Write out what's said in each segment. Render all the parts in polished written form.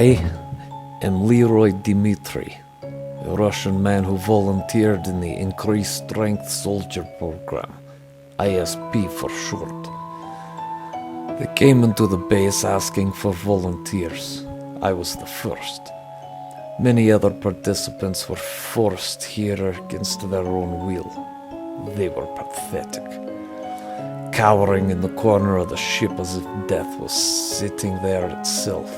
I am Leroy Dmitri, a Russian man who volunteered in the Increased Strength Soldier Program, ISP for short. They came into the base asking for volunteers. I was the first. Many other participants were forced here against their own will. They were pathetic, cowering in the corner of the ship as if death was sitting there itself.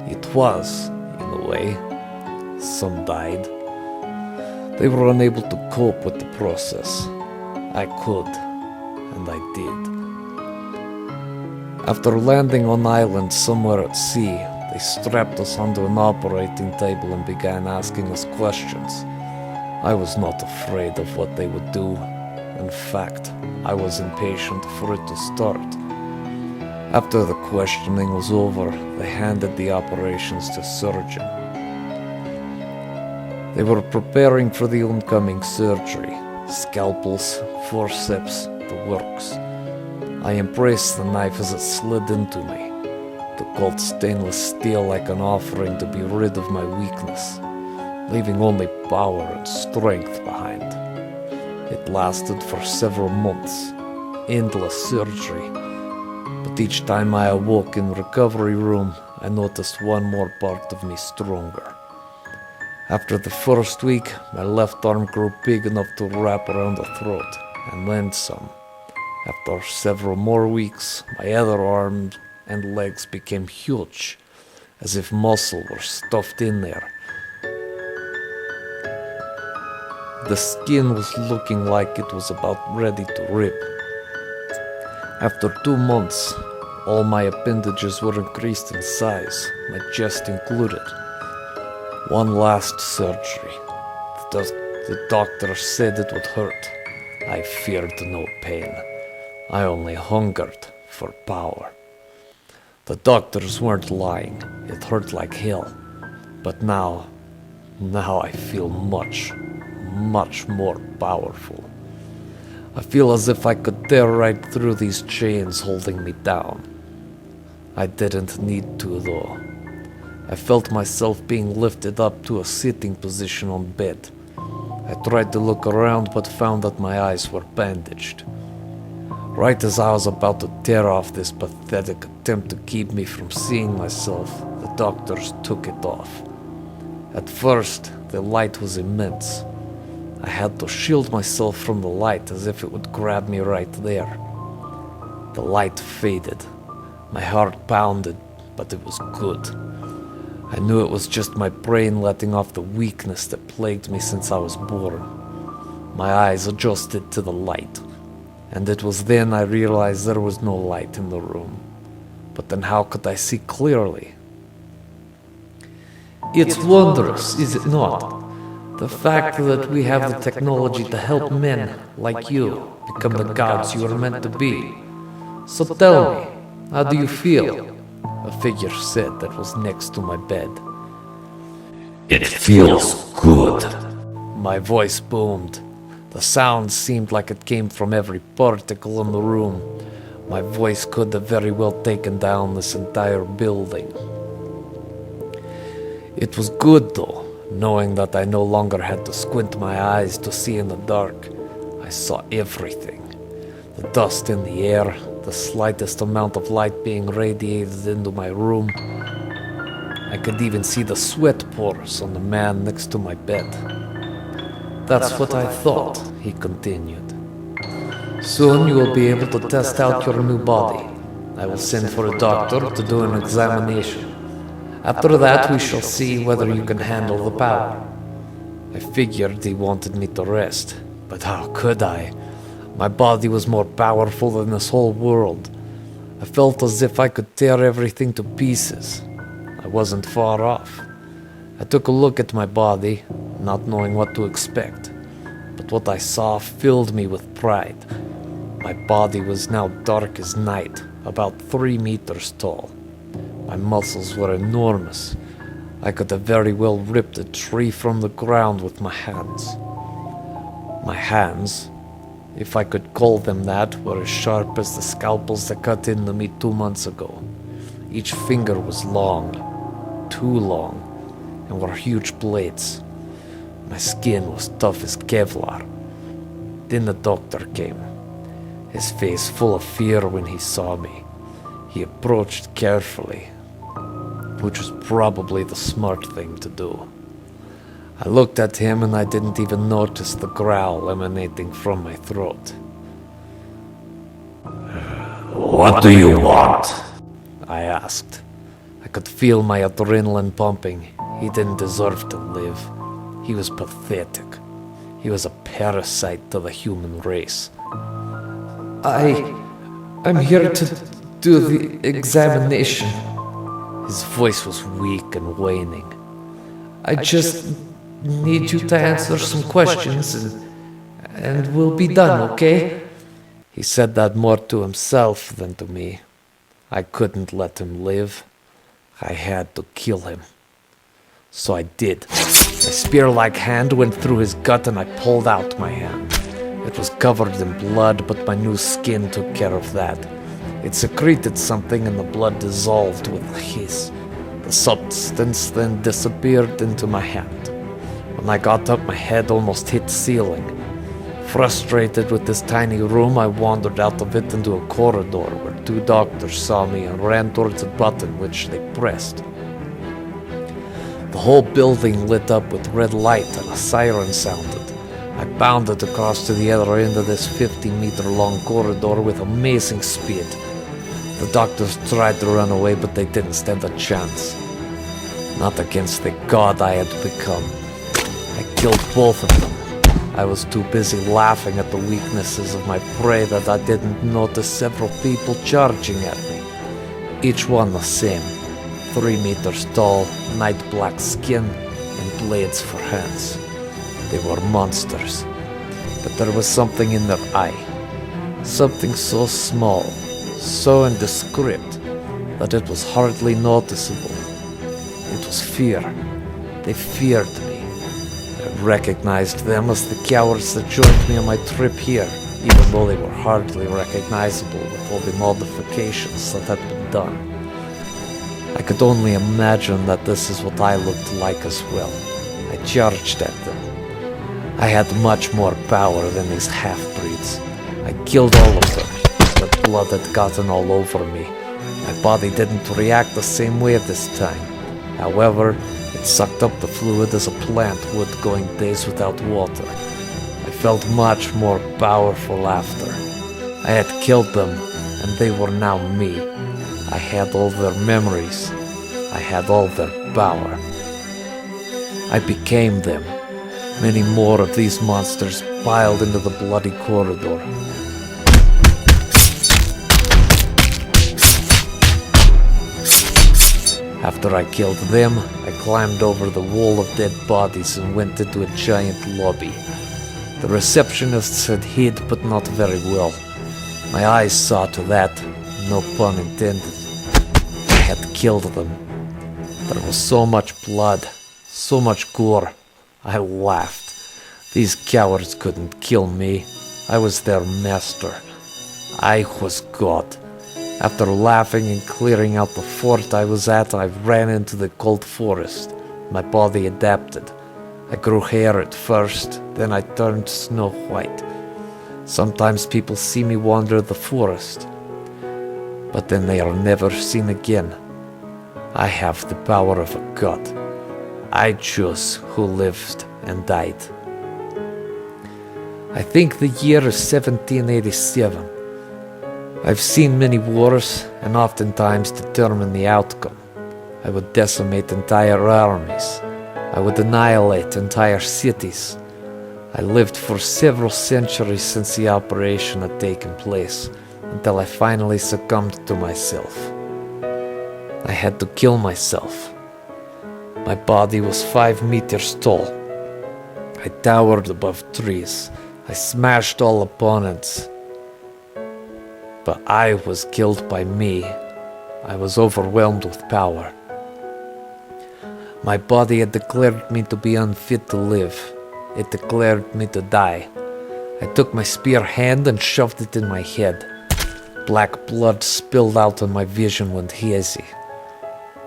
It was, in a way. Some died. They were unable to cope with the process. I could, and I did. After landing on island somewhere at sea, they strapped us onto an operating table and began asking us questions. I was not afraid of what they would do. In fact, I was impatient for it to start. After the questioning was over, they handed the operations to surgeon. They were preparing for the oncoming surgery. Scalpels, forceps, the works. I embraced the knife as it slid into me. The cold stainless steel like an offering to be rid of my weakness, leaving only power and strength behind. It lasted for several months, endless surgery, but each time I awoke in the recovery room, I noticed one more part of me stronger. After the first week, my left arm grew big enough to wrap around the throat, and then some. After several more weeks, my other arms and legs became huge, as if muscle were stuffed in there. The skin was looking like it was about ready to rip. After 2 months, all my appendages were increased in size, my chest included. One last surgery. The doctor said it would hurt. I feared no pain. I only hungered for power. The doctors weren't lying. It hurt like hell. But now I feel much more powerful. I feel as if I could tear right through these chains holding me down. I didn't need to though. I felt myself being lifted up to a sitting position on bed. I tried to look around but found that my eyes were bandaged. Right as I was about to tear off this pathetic attempt to keep me from seeing myself, the doctors took it off. At first, the light was immense. I had to shield myself from the light as if it would grab me right there. The light faded. My heart pounded, but it was good. I knew it was just my brain letting off the weakness that plagued me since I was born. My eyes adjusted to the light, and it was then I realized there was no light in the room. But then how could I see clearly? It's wondrous, is it not? The fact that we have the technology to help men like you become the gods you are meant to be. So tell me, how do you feel? A figure said that was next to my bed. It feels good. My voice boomed. The sound seemed like it came from every particle in the room. My voice could have very well taken down this entire building. It was good though, knowing that I no longer had to squint my eyes to see in the dark. I saw everything. The dust in the air, the slightest amount of light being radiated into my room. I could even see the sweat pores on the man next to my bed. That's what I thought, he continued. Soon you will be able to test out your new body. I will send for a doctor to do an examination. After that we shall see whether you can handle the power. I figured he wanted me to rest, but how could I? My body was more powerful than this whole world. I felt as if I could tear everything to pieces. I wasn't far off. I took a look at my body, not knowing what to expect. But what I saw filled me with pride. My body was now dark as night, about 3 meters tall. My muscles were enormous. I could have very well ripped a tree from the ground with my hands. My hands, if I could call them that, were as sharp as the scalpels that cut into me 2 months ago. Each finger was long. too long and were huge blades. My skin was tough as Kevlar. Then the doctor came, his face full of fear when he saw me. He approached carefully, which was probably the smart thing to do. I looked at him and I didn't even notice the growl emanating from my throat. What do you want? I asked. I could feel my adrenaline pumping. He didn't deserve to live. He was pathetic. He was a parasite to the human race. I'm here to do the examination. His voice was weak and waning. I just need you to answer some questions and we'll be done, okay? He said that more to himself than to me. I couldn't let him live. I had to kill him. So I did. My spear-like hand went through his gut and I pulled out my hand. It was covered in blood, but my new skin took care of that. It secreted something and the blood dissolved with a hiss. The substance then disappeared into my hand. When I got up, my head almost hit the ceiling. Frustrated with this tiny room, I wandered out of it into a corridor where two doctors saw me and ran towards a button which they pressed. The whole building lit up with red light and a siren sounded. I bounded across to the other end of this 50-meter-long corridor with amazing speed. The doctors tried to run away, but they didn't stand a chance. Not against the god I had become. I killed both of them. I was too busy laughing at the weaknesses of my prey that I didn't notice several people charging at me. Each one the same. 3 meters tall, night black skin, and blades for hands. They were monsters. But there was something in their eye. Something so small, so indescript, that it was hardly noticeable. It was fear. They feared me. I recognized them as the cowards that joined me on my trip here, even though they were hardly recognizable with all the modifications that had been done. I could only imagine that this is what I looked like as well. I charged at them. I had much more power than these half-breeds. I killed all of them. The blood had gotten all over me. My body didn't react the same way this time. However, it sucked up the fluid as a plant would going days without water. I felt much more powerful after. I had killed them, and they were now me. I had all their memories. I had all their power. I became them. Many more of these monsters piled into the bloody corridor. After I killed them, I climbed over the wall of dead bodies and went into a giant lobby. The receptionists had hid, but not very well. My eyes saw to that, no pun intended. I had killed them. There was so much blood, so much gore. I laughed. These cowards couldn't kill me. I was their master. I was God. After laughing and clearing out the fort I was at, I ran into the cold forest. My body adapted. I grew hair at first, then I turned snow white. Sometimes people see me wander the forest, but then they are never seen again. I have the power of a god. I choose who lived and died. I think the year is 1787. I've seen many wars and oftentimes determine the outcome. I would decimate entire armies. I would annihilate entire cities. I lived for several centuries since the operation had taken place, until I finally succumbed to myself. I had to kill myself. My body was 5 meters tall. I towered above trees. I smashed all opponents. But I was killed by me. I was overwhelmed with power. My body had declared me to be unfit to live. It declared me to die. I took my spear hand and shoved it in my head. Black blood spilled out and my vision went hazy.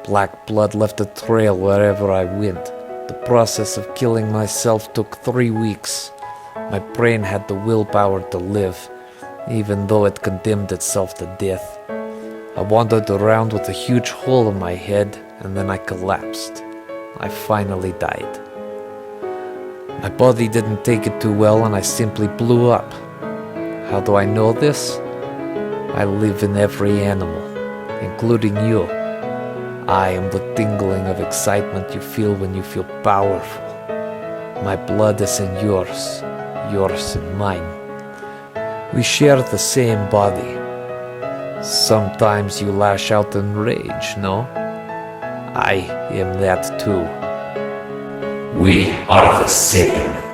Black blood left a trail wherever I went. The process of killing myself took 3 weeks. My brain had the willpower to live, even though it condemned itself to death. I wandered around with a huge hole in my head, and then I collapsed. I finally died. My body didn't take it too well, and I simply blew up. How do I know this? I live in every animal, including you. I am the tingling of excitement you feel when you feel powerful. My blood is in yours, yours in mine. We share the same body. Sometimes you lash out in rage, no? I am that too. We are the same.